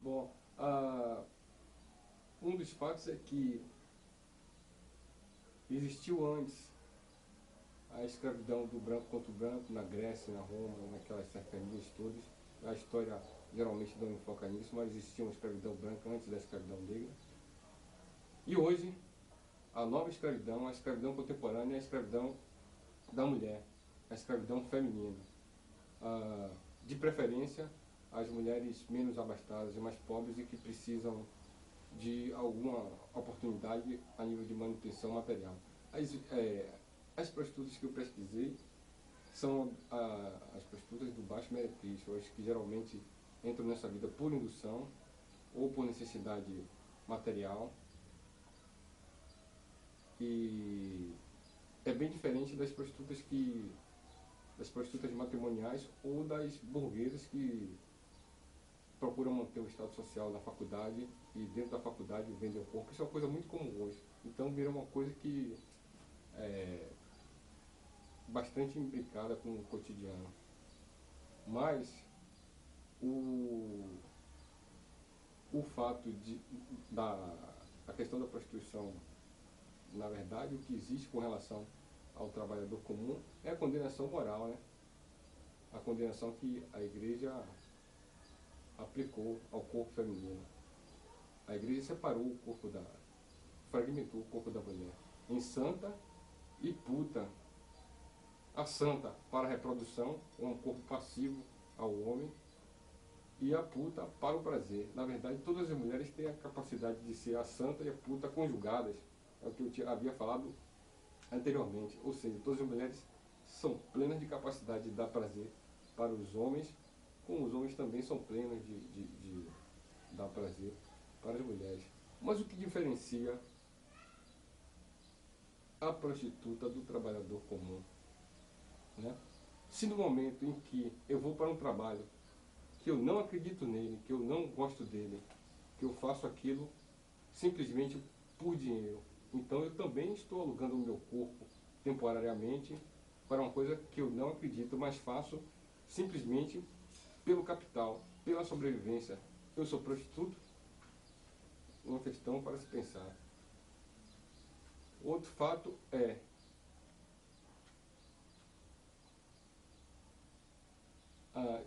Bom, um dos fatos é que existiu antes a escravidão do branco contra o branco na Grécia, na Roma, naquelas cercanias todas. A história geralmente não enfoca nisso, mas existia uma escravidão branca antes da escravidão negra. E hoje, a nova escravidão, a escravidão contemporânea, é a escravidão da mulher, a escravidão feminina. De preferência, as mulheres menos abastadas e mais pobres e que precisam de alguma oportunidade a nível de manutenção material. As prostitutas que eu pesquisei são as prostitutas do baixo meretrício, as que geralmente entram nessa vida por indução ou por necessidade material. E é bem diferente das prostitutas matrimoniais ou das burguesas que procuram manter o estado social na faculdade e dentro da faculdade vendem o corpo. Isso é uma coisa muito comum hoje. Então vira uma coisa que é bastante imbricada com o cotidiano. Mas o, o fato a questão da prostituição, na verdade, o que existe com relação ao trabalhador comum é a condenação moral, né? A condenação que a igreja aplicou ao corpo feminino. A igreja separou o corpo fragmentou o corpo da mulher em santa e puta. A santa para a reprodução, um corpo passivo ao homem, e a puta para o prazer. Na verdade, todas as mulheres têm a capacidade de ser a santa e a puta conjugadas. É o que eu havia falado anteriormente. Ou seja, todas as mulheres são plenas de capacidade de dar prazer para os homens, como os homens também são plenos de dar prazer para as mulheres. Mas o que diferencia a prostituta do trabalhador comum? Né? Se no momento em que eu vou para um trabalho que eu não acredito nele, que eu não gosto dele, que eu faço aquilo simplesmente por dinheiro, então eu também estou alugando o meu corpo temporariamente para uma coisa que eu não acredito, mas faço simplesmente pelo capital, pela sobrevivência. Eu sou prostituto? Uma questão para se pensar. Outro fato é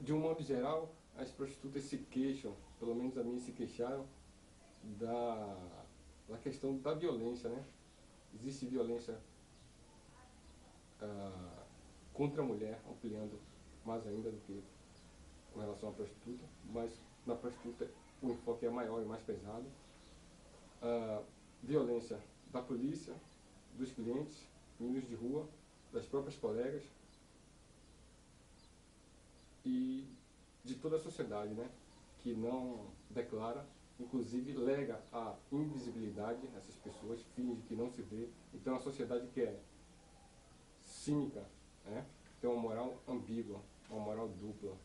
de um modo geral, as prostitutas se queixam, pelo menos a mim se queixaram, da questão da violência, né? Existe violência contra a mulher, ampliando mais ainda do que com relação à prostituta, mas na prostituta o enfoque é maior e mais pesado. Violência da polícia, dos clientes, meninos de rua, das próprias colegas e de toda a sociedade, né, que não declara, inclusive lega a invisibilidade a essas pessoas, finge que não se vê. Então a sociedade que é cínica, né, tem uma moral ambígua, uma moral dupla.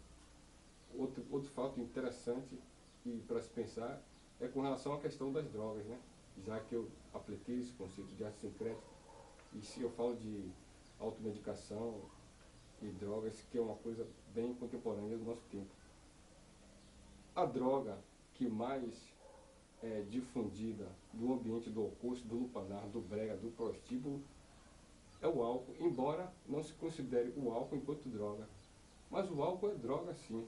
Outro fato interessante e para se pensar é com relação à questão das drogas, né, já que eu apliquei esse conceito de arte-sincrética, e se eu falo de automedicação e drogas, que é uma coisa bem contemporânea do nosso tempo. A droga que mais é difundida do ambiente do alcooce, do lupanar, do brega, do prostíbulo, é o álcool, embora não se considere o álcool enquanto droga. Mas o álcool é droga sim.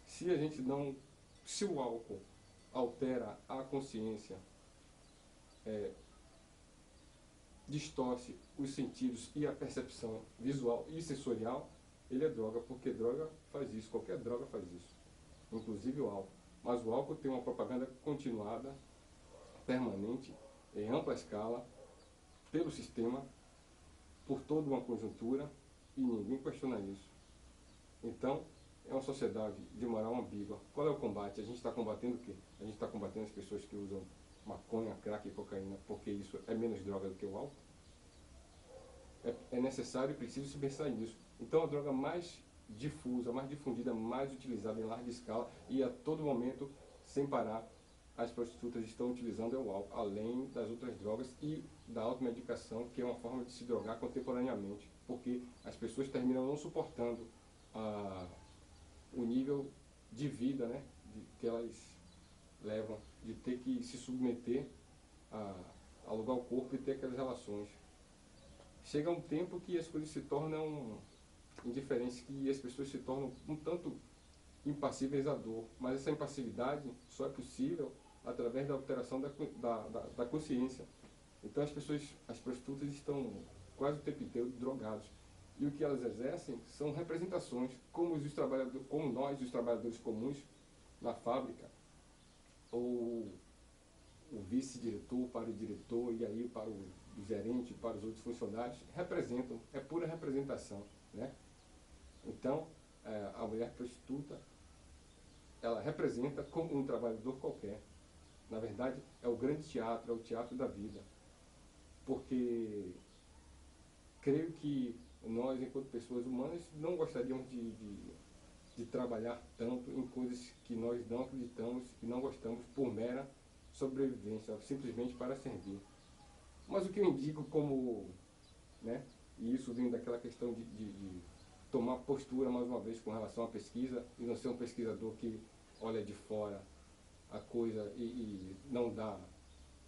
Se o álcool altera a consciência, distorce os sentidos e a percepção visual e sensorial, ele é droga, porque droga faz isso, qualquer droga faz isso, inclusive o álcool. Mas o álcool tem uma propaganda continuada, permanente, em ampla escala, pelo sistema, por toda uma conjuntura, e ninguém questiona isso. Então, é uma sociedade de moral ambígua. Qual é o combate? A gente está combatendo o quê? A gente está combatendo as pessoas que usam maconha, crack e cocaína, porque isso é menos droga do que o álcool? É necessário e preciso se pensar nisso. Então a droga mais difusa, mais difundida, mais utilizada em larga escala e a todo momento, sem parar, as prostitutas estão utilizando é o álcool, além das outras drogas e da automedicação, que é uma forma de se drogar contemporaneamente, porque as pessoas terminam não suportando o nível de vida, né, que elas levam, de ter que se submeter a alugar o corpo e ter aquelas relações. Chega um tempo que as coisas se tornam indiferentes, que as pessoas se tornam um tanto impassíveis à dor, mas essa impassividade só é possível através da alteração da consciência. Então as prostitutas estão quase o tempo inteiro drogadas. E o que elas exercem são representações, como nós, os trabalhadores comuns, na fábrica, ou o vice-diretor para o diretor, e aí para o gerente, para os outros funcionários, representam, é pura representação, né? Então, a mulher prostituta, ela representa como um trabalhador qualquer. Na verdade, é o grande teatro, é o teatro da vida. Porque creio que nós, enquanto pessoas humanas, não gostaríamos de trabalhar tanto em coisas que nós não acreditamos e não gostamos por mera sobrevivência, simplesmente para servir. Mas o que eu indico como, né, e isso vem daquela questão de tomar postura, mais uma vez, com relação à pesquisa, e não ser um pesquisador que olha de fora a coisa e não dá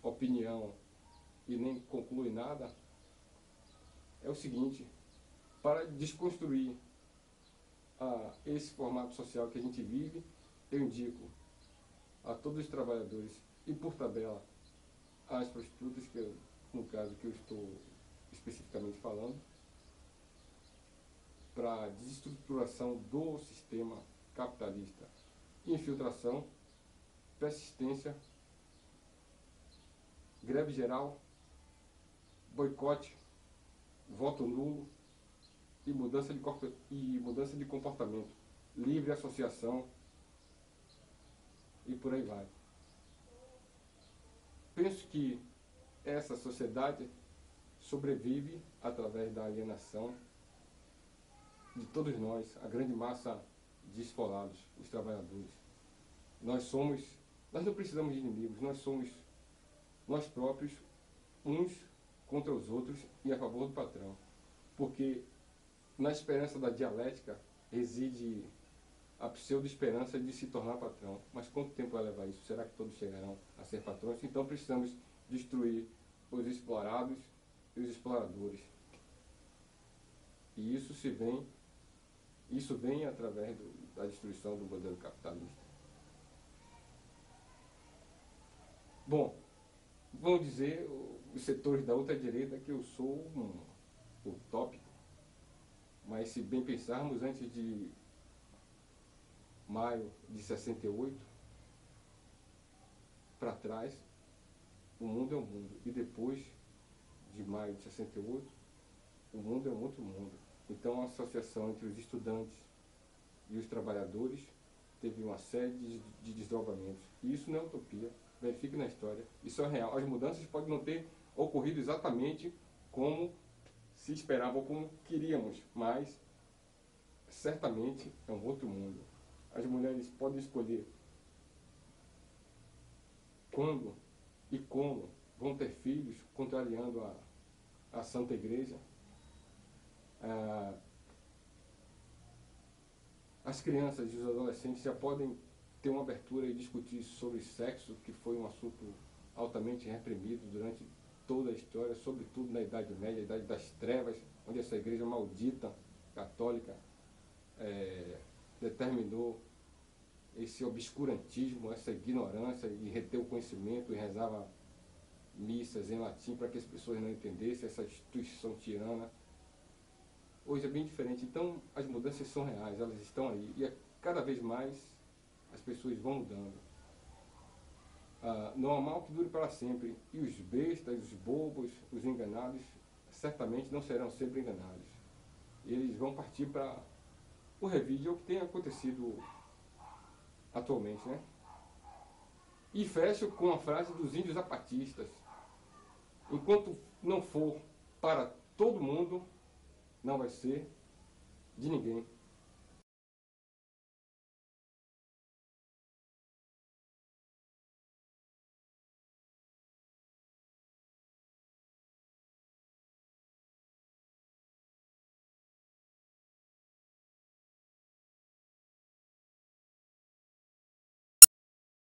opinião e nem conclui nada, é o seguinte: para desconstruir esse formato social que a gente vive, eu indico a todos os trabalhadores, e por tabela às prostitutas, no caso que eu estou especificamente falando, para a desestruturação do sistema capitalista: infiltração, persistência, greve geral, boicote, voto nulo e mudança de comportamento, livre associação e por aí vai. Penso que essa sociedade sobrevive através da alienação de todos nós, a grande massa de esfolados, os trabalhadores. Nós não precisamos de inimigos, nós somos nós próprios, uns contra os outros e a favor do patrão. Porque na esperança da dialética reside a pseudo-esperança de se tornar patrão. Mas quanto tempo vai levar isso? Será que todos chegarão a ser patrões? Então precisamos destruir os explorados e os exploradores. E isso vem através da destruição do modelo capitalista. Bom, vão dizer os setores da outra direita que eu sou um utópico, mas se bem pensarmos, antes de maio de 68, para trás, o mundo é um mundo, e depois de maio de 68, o mundo é um outro mundo. Então a associação entre os estudantes e os trabalhadores teve uma série de desdobramentos, e isso não é utopia. Verifique na história, isso é real. As mudanças podem não ter ocorrido exatamente como se esperava ou como queríamos, mas certamente é um outro mundo. As mulheres podem escolher quando e como vão ter filhos, contrariando a Santa Igreja. As crianças e os adolescentes já podem ter uma abertura e discutir sobre sexo, que foi um assunto altamente reprimido durante toda a história, sobretudo na Idade Média, a Idade das Trevas, onde essa igreja maldita, católica, determinou esse obscurantismo, essa ignorância, e reteu o conhecimento e rezava missas em latim para que as pessoas não entendessem essa instituição tirana. Hoje é bem diferente. Então as mudanças são reais, elas estão aí, e cada vez mais as pessoas vão mudando. Não há mal que dure para sempre, e os bestas, os bobos, os enganados, certamente não serão sempre enganados. Eles vão partir para o revide, é o que tem acontecido atualmente, né? E fecho com a frase dos índios zapatistas: enquanto não for para todo mundo, não vai ser de ninguém.